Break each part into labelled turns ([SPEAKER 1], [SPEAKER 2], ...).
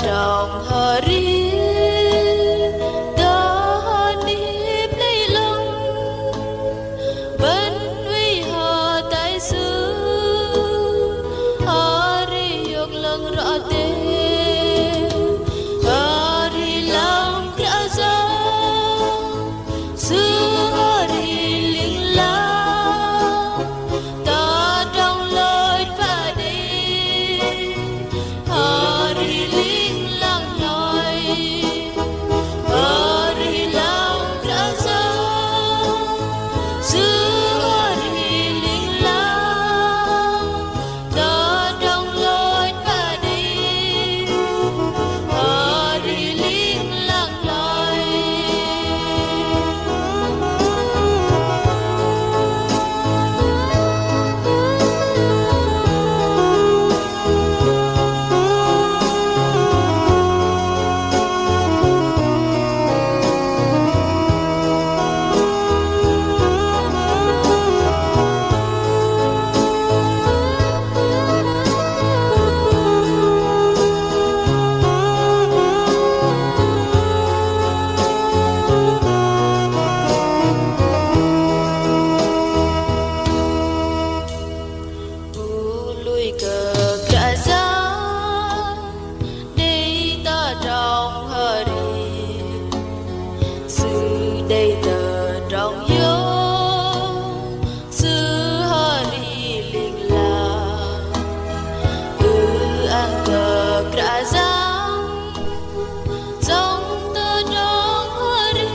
[SPEAKER 1] trong hari ta ni plei long bên uy hà tại xứ hari yok lang rõ te hari lang ra ra xứ hari linh la ta trong lời và đi hari linh lang nói hari lang ra ra xứ hari linh la ta trong lời và đi hari linh lang nói. Lui cờ cả giá đây ta trong hari sự đây ta trong gió sự hari linh la an cờ cả giá trong ta trong hari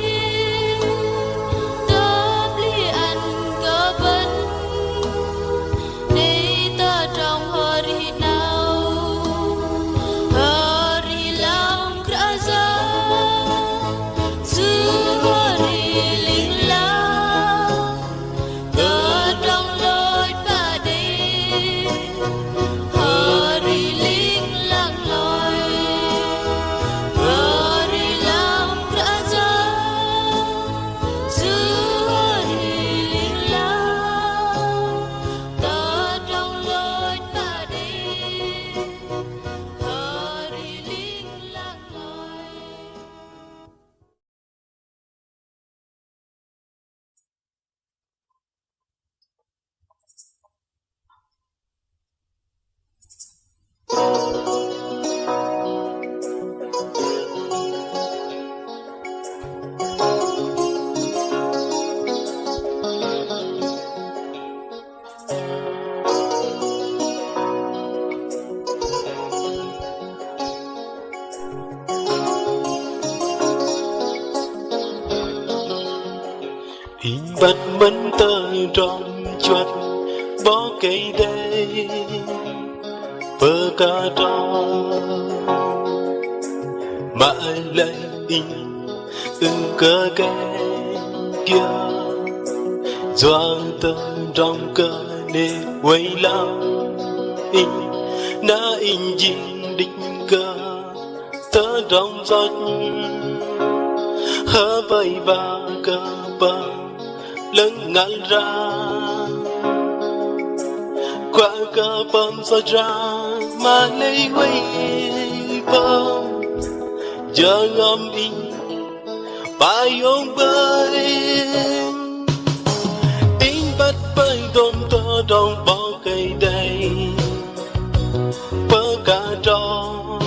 [SPEAKER 1] ta bli ăn cờ bên đây ta trong hari nào hari lang ra ra xứ hari linh la ta trong lời và đi hari linh lang nói hari lang ra ra xứ hari linh la ta trong lời ta đi hari linh lang nói.
[SPEAKER 2] In bắt mẫn tơ trong chuột bỏ cây đây bơ ca trong mãi lấy in cơ cái kia doang tơ trong cơ nê quay lao in na in dinh định cơ tơ trong giọt hơ vây ba cơ ba lưng ngăn ra qua cơ bom sao ra mà lấy quay bom giờ ngâm in bài ôm bơi in bắt bơi tôm tơ trong bỏ cây đây bơ cả tròn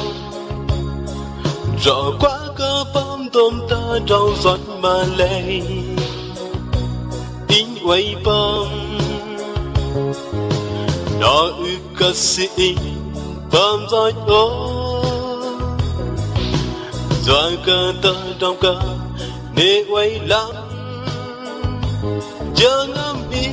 [SPEAKER 2] rõ qua cơ bom tôm tơ trong giọt mà lấy in quay bom nó ư si bom giọt ô doa cơ tơ trong cơ nê quay lắm chờ ngắm in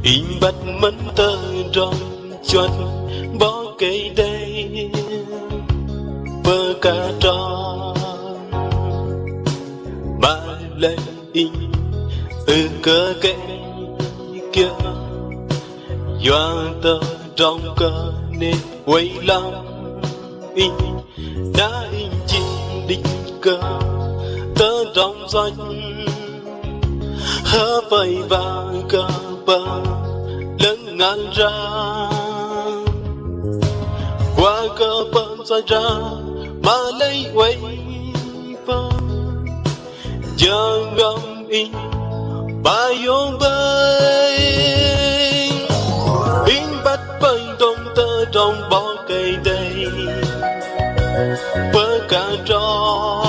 [SPEAKER 2] in bắt mẫn tơ trong chuột bỏ cây đây bơ ca tròn mà lên in cơ kẻ kia doa tơ trong cơ nên quay lắm in đã in chỉ đích cơ tơ trong doanh hơ bay và cơ bờ lớn ngàn ra qua cơ bơm ra ra mà lấy quay bơm giờ ngâm in ba yong bay in bắt bay đông tơ trong bó cây đây bơ cả rõ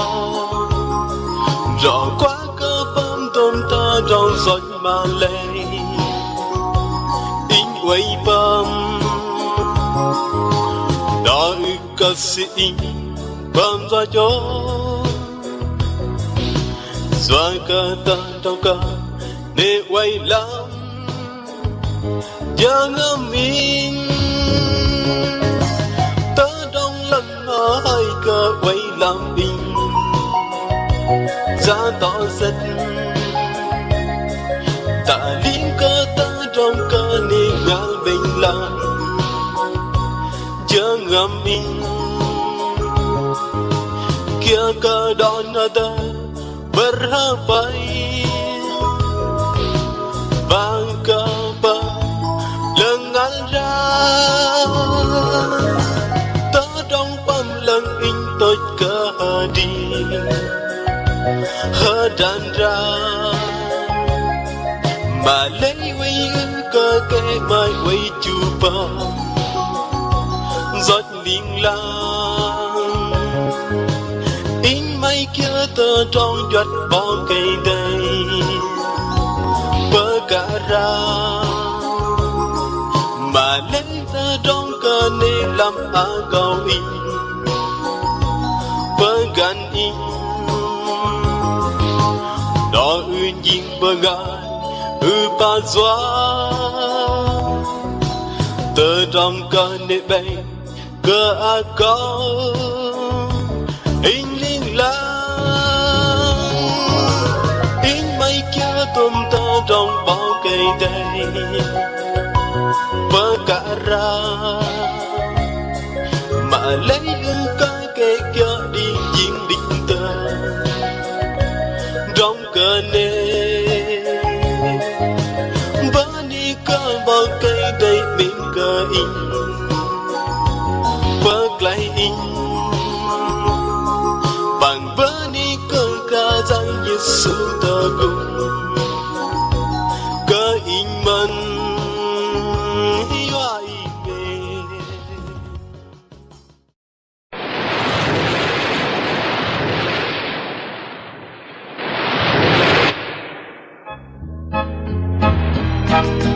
[SPEAKER 2] quá cơ bơm tôm ta trong giọt mà lấy in quay bơm đó cơ sĩ in bơm ra cho doa cơ ta trong cơ để quay lắm giờ ngâm in tớ trong lần hai cơ quay làm in giá tỏ rất ta liên cơ ta trong cơ nên ngang bình làm giờ ngâm in kia cơ đón ta berhapai bangka ba lengan ra ta trong băm lần in tôi cơ đi hơ đàn ra mà lấy quay cơ kẻ mai quay chu ba giọt liên lang in mấy kia tơ trong giọt bỏ cây đây bơ cả ra mà lấy tơ trong cơ nên làm á cầu in bơ gan in đó uyên dinh bơ gan ba doa tơ trong cơ nên bay cơ á có in liên lang in mấy kia tôm ta trong bao cây đây bơ cả ra mà lấy cái cây kia đi diễn định tơ trong cơ nê bơ đi cơ bao cây đây bên cơ in bơ lại in bằng bơ đi cơ ca rằng Giêsu ta cùng cơ in man hoa in
[SPEAKER 1] Thank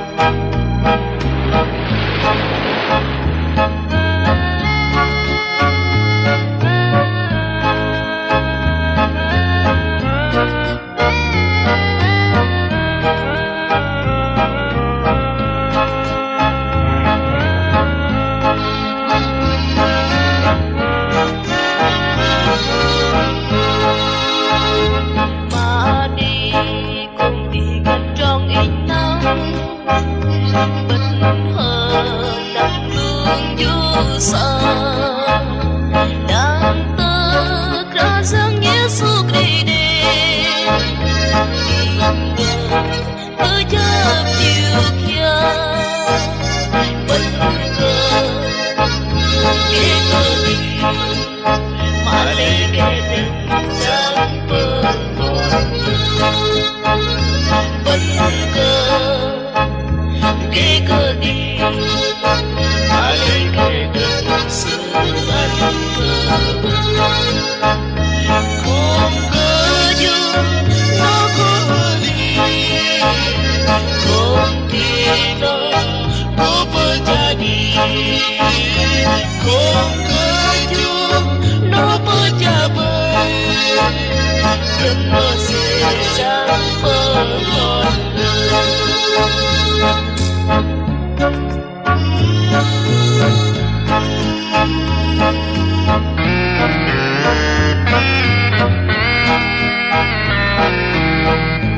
[SPEAKER 1] you.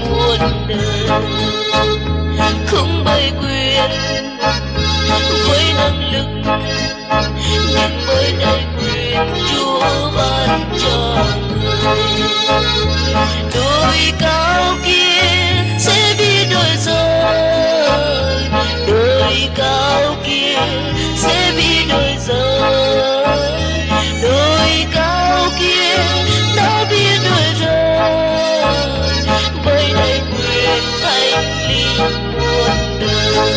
[SPEAKER 1] muôn đời. Không bởi quyền với năng lực, nhưng bởi đầy quyền Chúa ban cho người. Đồi cao kia sẽ bị đổi rời, đồi cao kia sẽ bị đổi rời, đồi cao kia đã bị đổi rời bởi đầy quyền thánh linh muôn đời.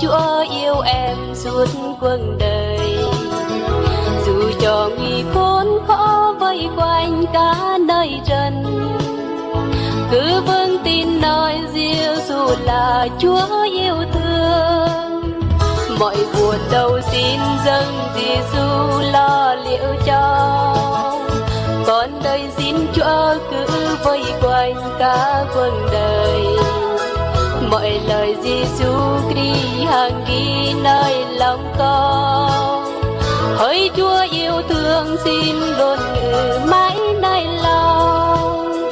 [SPEAKER 1] Chúa yêu em suốt cuộc đời, dù cho nguy khốn khó vây quanh cả nơi trần, cứ vững tin nói Giêsu là Chúa yêu thương. Mọi buồn đau xin dâng Giêsu lo liệu cho, con đây xin Chúa cứ vây quanh cả cuộc đời. Mọi lời Giêsu Christ hàng ghi nơi lòng con, hỡi Chúa yêu thương xin luôn ngự mãi nơi lòng.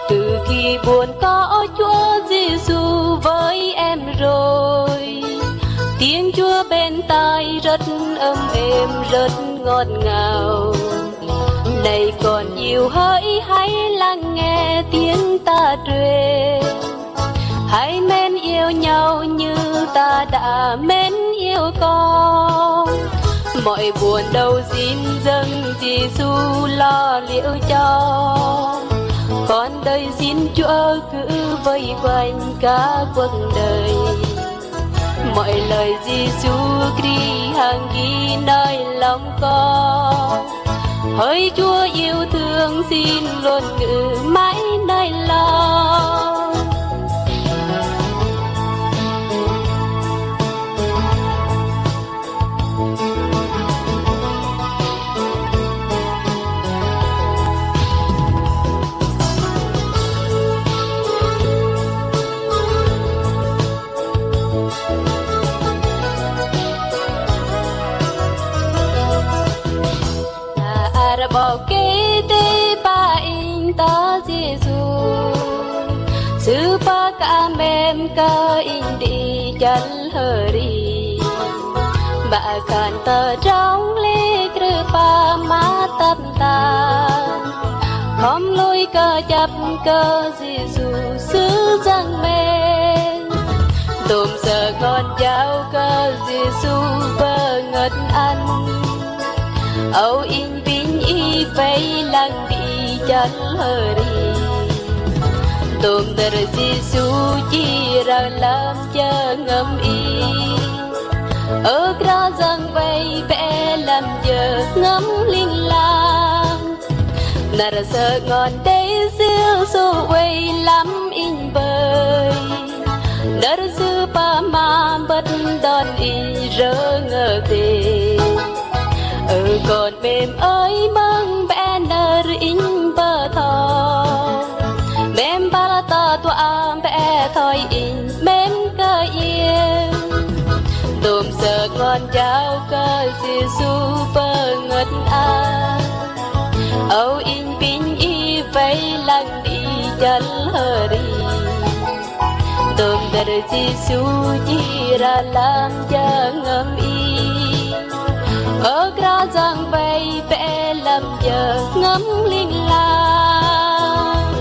[SPEAKER 1] Từ khi buồn có Chúa Giêsu với em rồi, tiếng Chúa bên tai rất ấm êm rất ngọt ngào. Này còn yêu hỡi hãy lắng nghe tiếng ta truyền, hãy mến yêu nhau như ta đã mến yêu con. Mọi buồn đau xin dâng Giêsu lo liệu cho, con đây xin Chúa cứ vây quanh cả cuộc đời. Mọi lời Giêsu Christ hàng ghi nơi lòng con, hỡi Chúa yêu thương xin luôn ngự mãi nơi lòng. Bỏ kế tế ba in ta Giêsu, sư ba cả mem ca in đi chân hari, bà can ta trong lê krư pa ma tập ta, không lối ca chập ca Giêsu sư giang men, tôm sợ con cháu ca Giêsu bơ ngất ăn, âu in y vây lăng đi chân hari. Tôm đờ Giêsu chỉ ra làm chờ ngâm y, ở ra rằng vây vẽ làm chờ ngắm linh lang. Nà ra sợ ngon đây Giêsu quay lắm in bơi, đờ sư pa ma bất đòn y rơ ngờ về. Còn mềm ơi măng bé nở in bờ thò, mềm ba la ta tua bé thôi in mềm cơ yên. Tôm sợ ngon cháu cơ Giêsu bờ ngất an, âu in pin y vây lăng đi chân hari. Tôm đờ Giêsu chỉ ra làm chờ ngâm y, ở ra rằng vây vẽ làm giờ ngắm linh lang.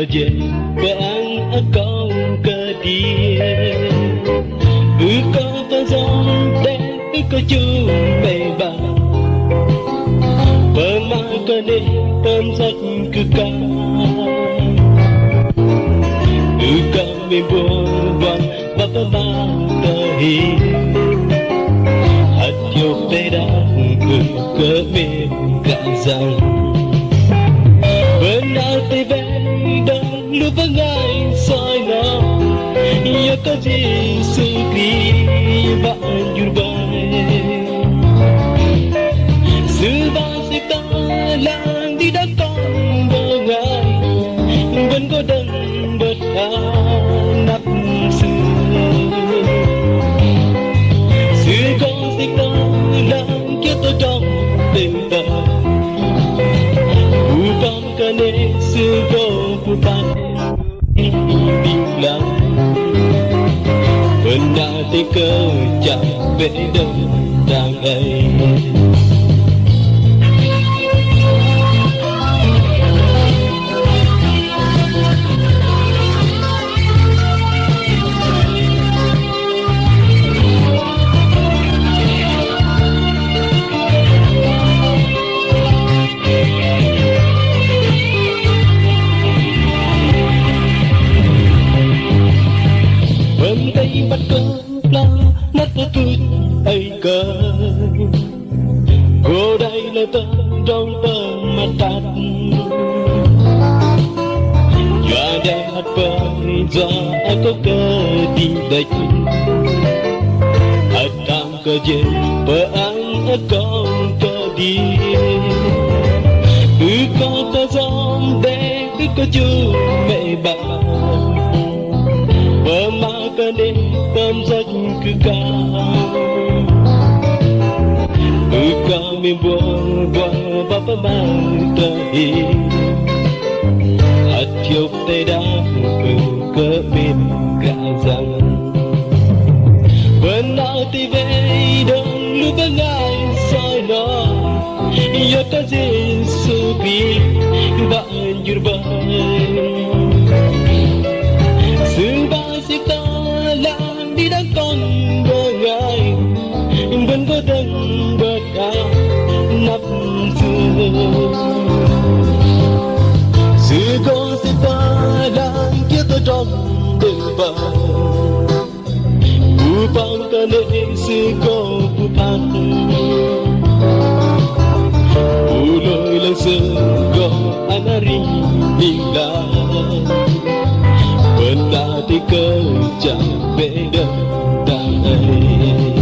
[SPEAKER 2] je bang akong kadia ko pa zong de ko chu me ba ma ka ne tam sat ku ka me bo ba ba ba ta hi hat yo te da ku ka me ka zang Benarti benda lupa ngai soi no ya ka Yesu Kri banjur bae Suba sita lang di dakong bangai ben ko dan berhanap su Suba sita lang kita dong tenta Kane sugo pupan bilang benda dikejar beda dangai bắt cơn la nát tươi ai cơ cô đây là tơ trong tơ mặt tạt và đem hạt bơi do ai có cơ đi địch hạt tam cơ dễ bờ anh ở con cơ đi có cơ giông để có chú mẹ bà ka ne tam sat ku ka me bo ba ba ma ta hi hat yo te da ku ka me ka zang bena ti ve dong lu ba ngai sai no ya ka Yesu Kri banjur bae Suba sita lang di dakong bangai ben ko dan berhanap su Sugo sita lang kita trong ba Upang kane sugo pupan Uloy lang sugo anari nila Benarti kerja beda dangai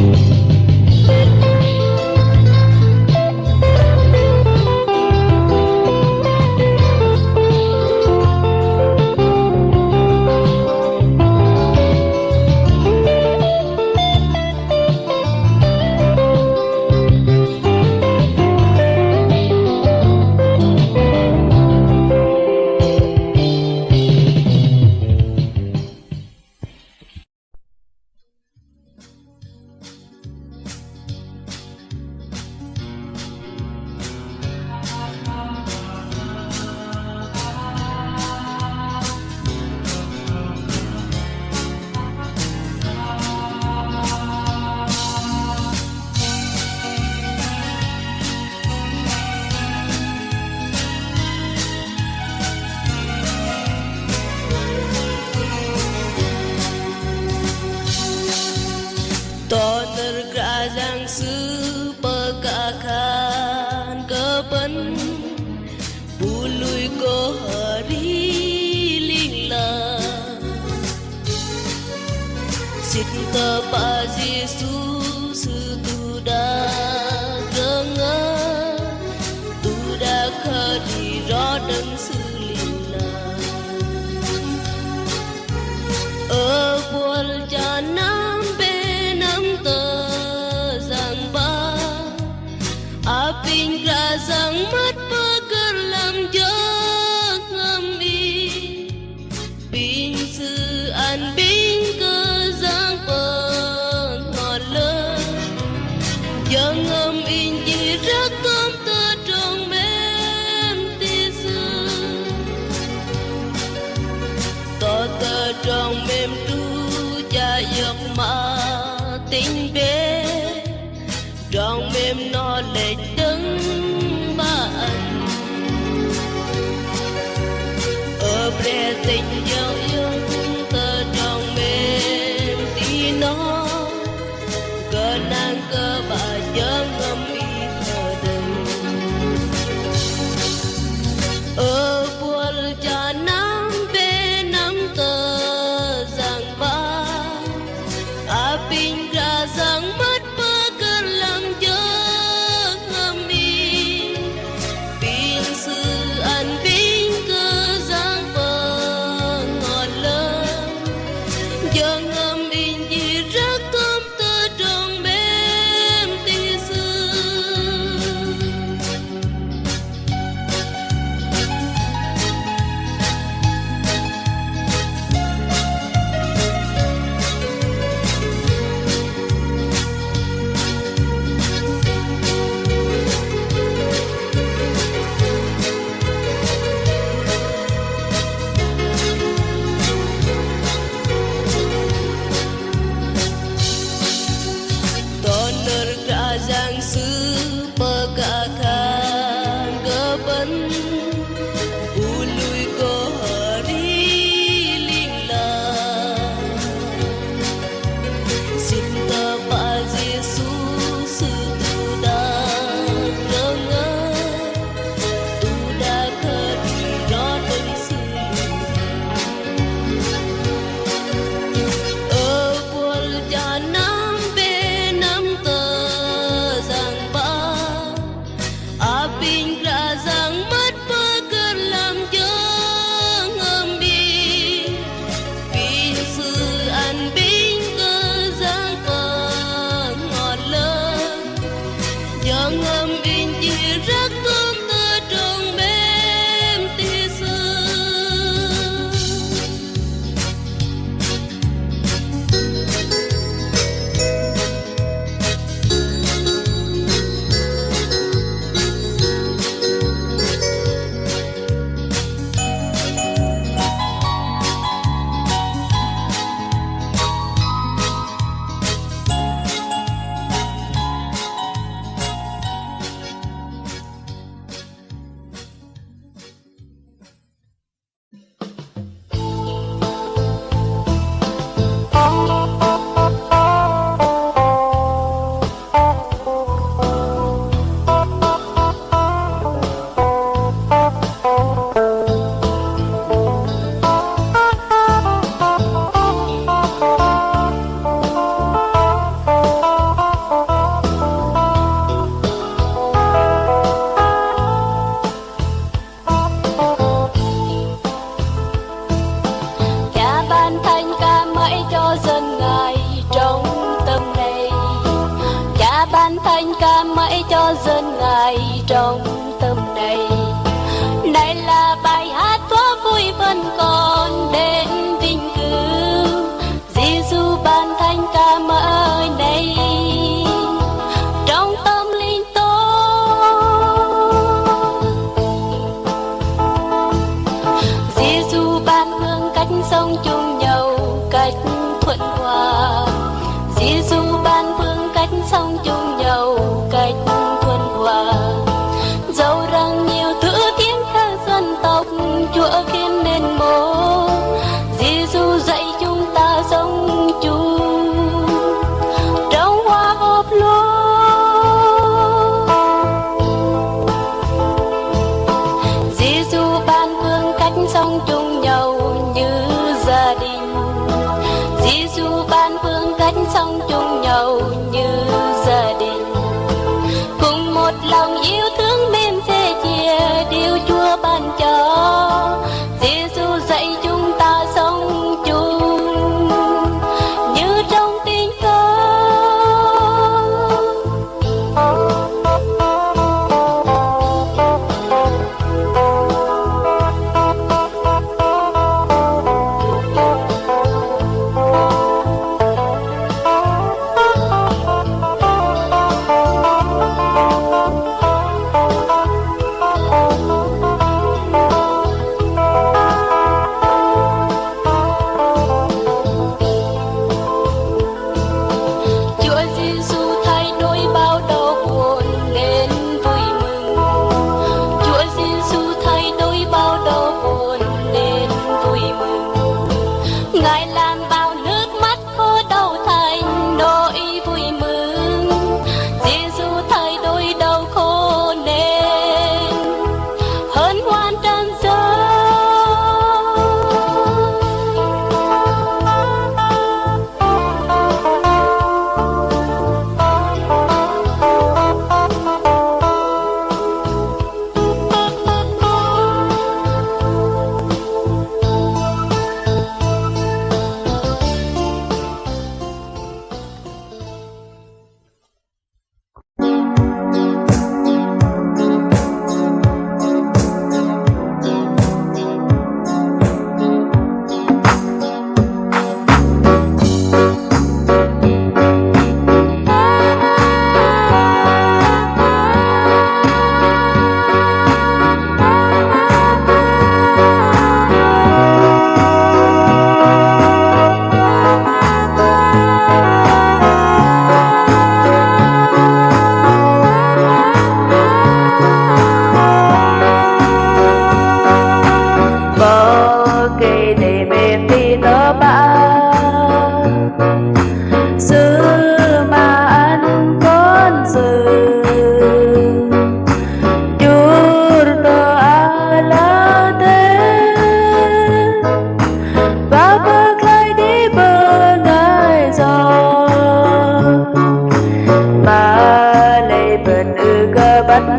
[SPEAKER 1] To tergerajang sepekakan kepen Bului ko hari lingla Sinta pa Yesus setudah dengar Tudah khadira dan selila Bual janam Aping razang mat pagar lam jang ngami Bing sư an bing cơ giang pang ngọt Giờ ngâm in gì rắc công tơ trong mềm tì sư lòng âm in chỉ rất thương tơ trong bém tia sương. Thanh ca mãi cho dân ngài trong tâm này. Này là bài hát thoa vui vẫn còn đến vinh cửu. Giêsu ban thanh ca mãi này trong tâm linh tôi. Giêsu ban hương cách sống chung nhau cách thuận hòa. Giêsu ban phương cách sống chung nhau cách thuận hòa. Dẫu rằng nhiều thứ tiếng khác dân tộc Chúa khiến nên một. Giêsu dạy chúng ta sống chung trong hòa hợp luôn. Giêsu ban phương cách sống chung nhau như gia đình. Giêsu ban phương cách sống chung nhau như gia đình. Cùng một lòng yêu thương mến sẻ chia điều Chúa ban cho. Giêsu dạy chúng ta sống chung như trong tình thương. Ngài làm bao nước mắt khô đau thành nỗi vui mừng. Giêsu thay đổi đau khổ nên hân hoan tràn dâng.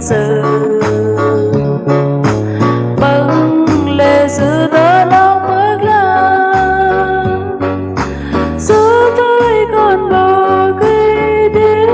[SPEAKER 1] Sự mừng lệ sự đó lòng bước lòng số tôi còn bỏ cây đi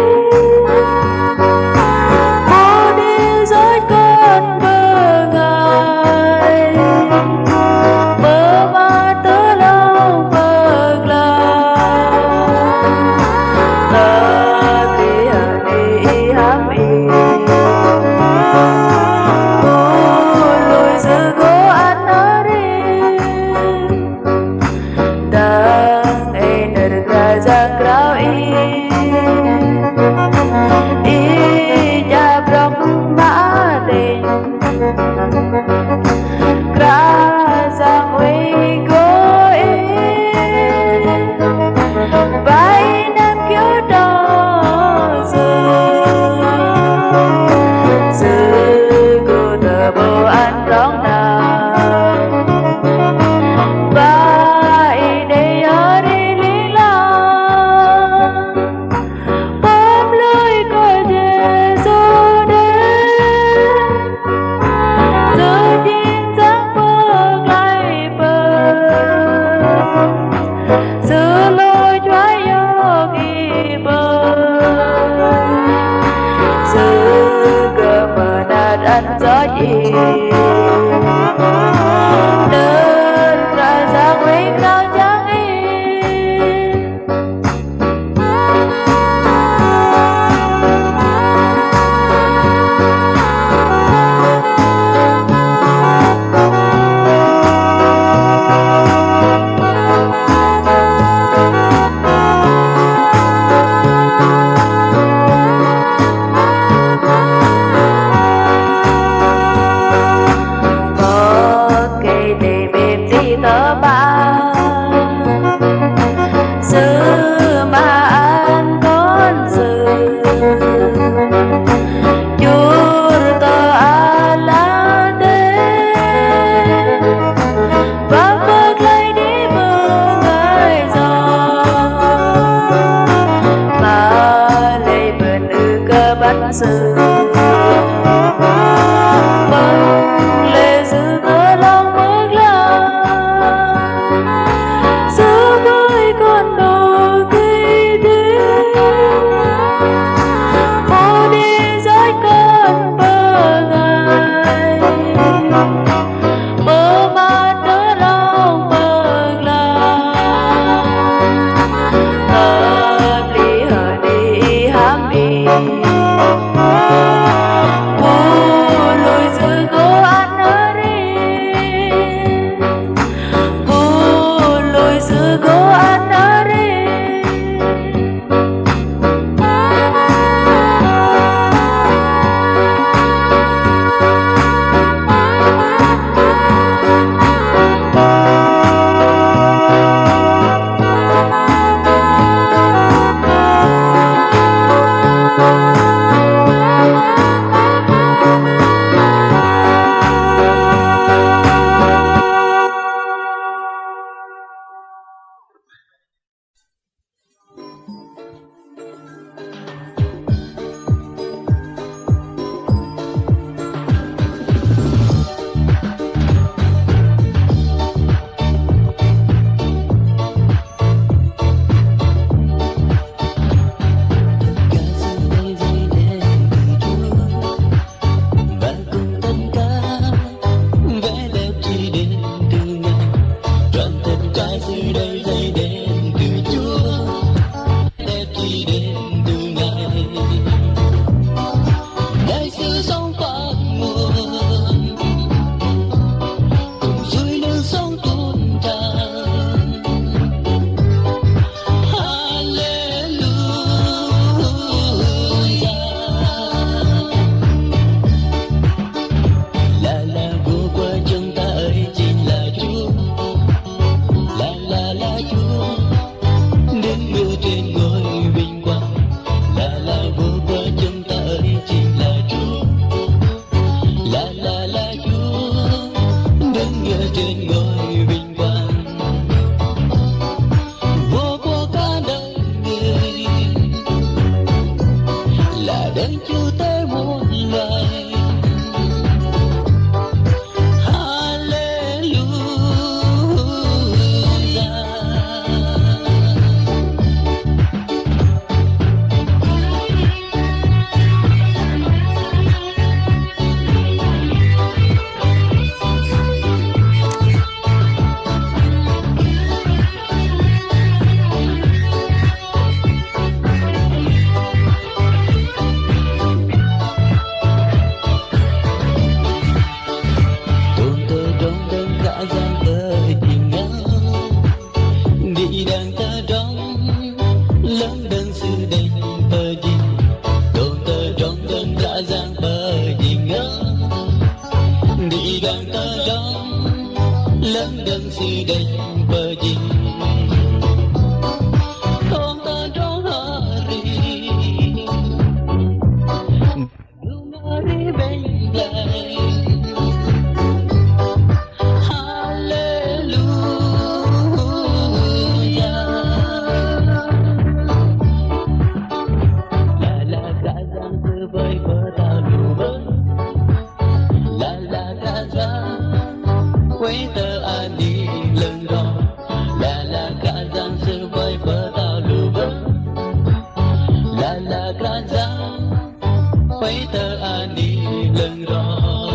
[SPEAKER 1] cành gió gì đơn ra giang quên cao chẳng yên tớ ba xưa mà anh con sự chua tớ ala đê và bước lấy đi mưa ngày gió mà lấy bên ư cơ bắt sự
[SPEAKER 2] quấy tơ ani lần rõ